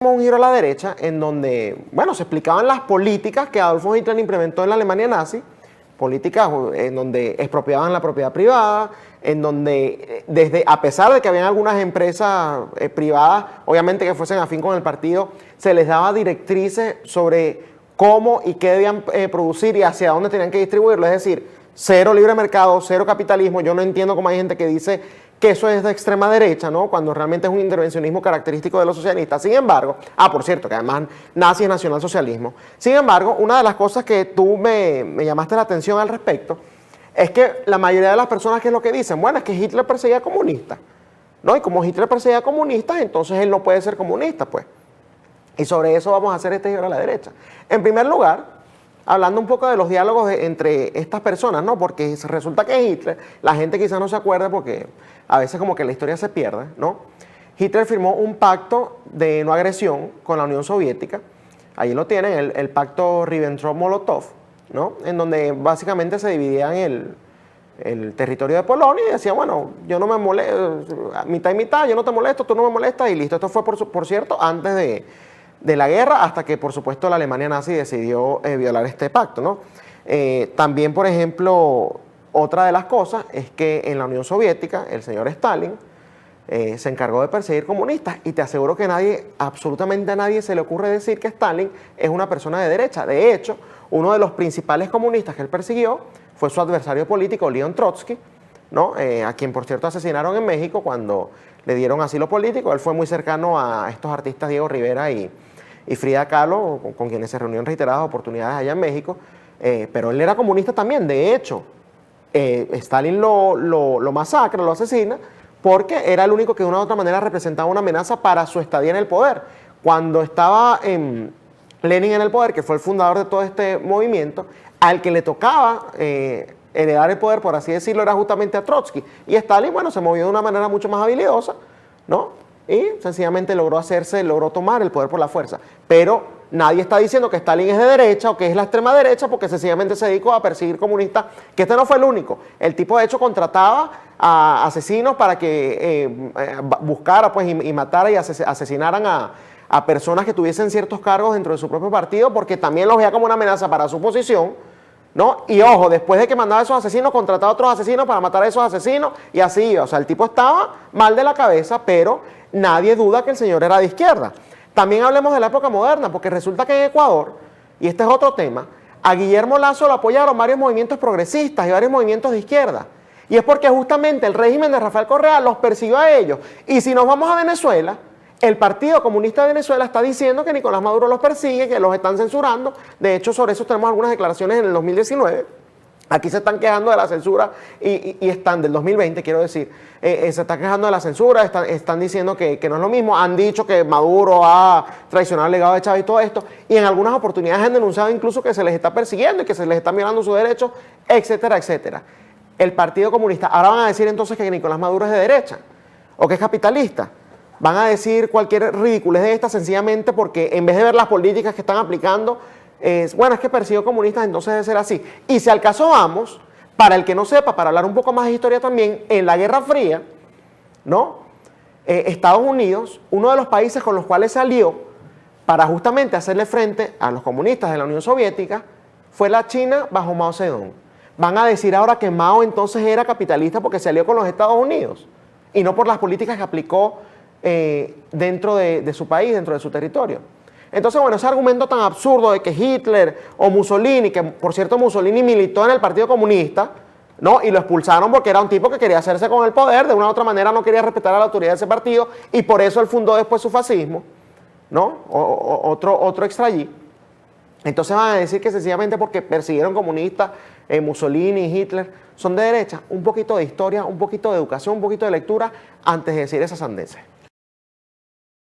un giro a la derecha en donde, bueno, se explicaban las políticas que Adolfo Hitler implementó en la Alemania nazi, políticas en donde expropiaban la propiedad privada, en donde, a pesar de que habían algunas empresas privadas, obviamente que fuesen afín con el partido, se les daba directrices sobre cómo y qué debían producir y hacia dónde tenían que distribuirlo. Es decir, cero libre mercado, cero capitalismo. Yo no entiendo cómo hay gente que dice que eso es de extrema derecha, ¿no? Cuando realmente es un intervencionismo característico de los socialistas. Sin embargo, por cierto, que además nazi es nacionalsocialismo. Sin embargo, una de las cosas que tú me llamaste la atención al respecto es que la mayoría de las personas, ¿qué es lo que dicen? Bueno, es que Hitler perseguía comunistas, ¿no? Y como Hitler perseguía comunistas, entonces él no puede ser comunista, pues. Y sobre eso vamos a hacer este giro a la derecha. En primer lugar, hablando un poco de los diálogos entre estas personas, ¿no? Porque resulta que Hitler, la gente quizás no se acuerde porque a veces como que la historia se pierde, ¿no? Hitler firmó un pacto de no agresión con la Unión Soviética. Ahí lo tienen, el pacto Ribbentrop-Molotov, ¿no? En donde básicamente se dividían el territorio de Polonia y decía, bueno, yo no me molesto, mitad y mitad, yo no te molesto, tú no me molestas y listo. Esto fue, por cierto, antes de la guerra, hasta que por supuesto la Alemania nazi decidió violar este pacto, ¿no? También, por ejemplo, otra de las cosas es que en la Unión Soviética el señor Stalin se encargó de perseguir comunistas y te aseguro que absolutamente a nadie se le ocurre decir que Stalin es una persona de derecha. De hecho, uno de los principales comunistas que él persiguió fue su adversario político, León Trotsky, ¿no? A quien por cierto asesinaron en México cuando le dieron asilo político. Él fue muy cercano a estos artistas Diego Rivera y Frida Kahlo, con quienes se reunió en reiteradas oportunidades allá en México, pero él era comunista también. De hecho, Stalin lo masacra, lo asesina, porque era el único que de una u otra manera representaba una amenaza para su estadía en el poder. Cuando estaba Lenin en el poder, que fue el fundador de todo este movimiento, al que le tocaba heredar el poder, por así decirlo, era justamente a Trotsky. Y Stalin, bueno, se movió de una manera mucho más habilidosa, ¿no? Y sencillamente logró tomar el poder por la fuerza. Pero nadie está diciendo que Stalin es de derecha o que es la extrema derecha porque sencillamente se dedicó a perseguir comunistas, que este no fue el único. El tipo de hecho contrataba a asesinos para que buscara pues, y matara y asesinaran a personas que tuviesen ciertos cargos dentro de su propio partido porque también los veía como una amenaza para su posición, ¿no? Y ojo, después de que mandaba a esos asesinos, contrataba a otros asesinos para matar a esos asesinos y así, o sea, el tipo estaba mal de la cabeza, pero nadie duda que el señor era de izquierda. También hablemos de la época moderna, porque resulta que en Ecuador, y este es otro tema, a Guillermo Lasso lo apoyaron varios movimientos progresistas y varios movimientos de izquierda. Y es porque justamente el régimen de Rafael Correa los persiguió a ellos. Y si nos vamos a Venezuela, el Partido Comunista de Venezuela está diciendo que Nicolás Maduro los persigue, que los están censurando. De hecho, sobre eso tenemos algunas declaraciones en el 2019. Aquí se están quejando de la censura y están del 2020, quiero decir, se están quejando de la censura, están diciendo que no es lo mismo, han dicho que Maduro ha traicionado el legado de Chávez y todo esto, y en algunas oportunidades han denunciado incluso que se les está persiguiendo y que se les está violando sus derechos, etcétera, etcétera. El Partido Comunista, ahora van a decir entonces que Nicolás Maduro es de derecha o que es capitalista. Van a decir cualquier ridiculez de esta sencillamente porque en vez de ver las políticas que están aplicando, bueno, es que persiguió comunistas, entonces debe ser así. Y si al caso vamos, para el que no sepa, para hablar un poco más de historia también, en la Guerra Fría, ¿no? Estados Unidos, uno de los países con los cuales salió para justamente hacerle frente a los comunistas de la Unión Soviética, fue la China bajo Mao Zedong. Van a decir ahora que Mao entonces era capitalista porque se alió con los Estados Unidos y no por las políticas que aplicó dentro de su país, dentro de su territorio. Entonces, bueno, ese argumento tan absurdo de que Hitler o Mussolini, que por cierto Mussolini militó en el Partido Comunista, ¿no? Y lo expulsaron porque era un tipo que quería hacerse con el poder, de una u otra manera no quería respetar a la autoridad de ese partido y por eso él fundó después su fascismo, ¿no? Otro extra allí. Entonces van a decir que sencillamente porque persiguieron comunistas, Mussolini y Hitler, son de derecha. Un poquito de historia, un poquito de educación, un poquito de lectura antes de decir esas sandeces.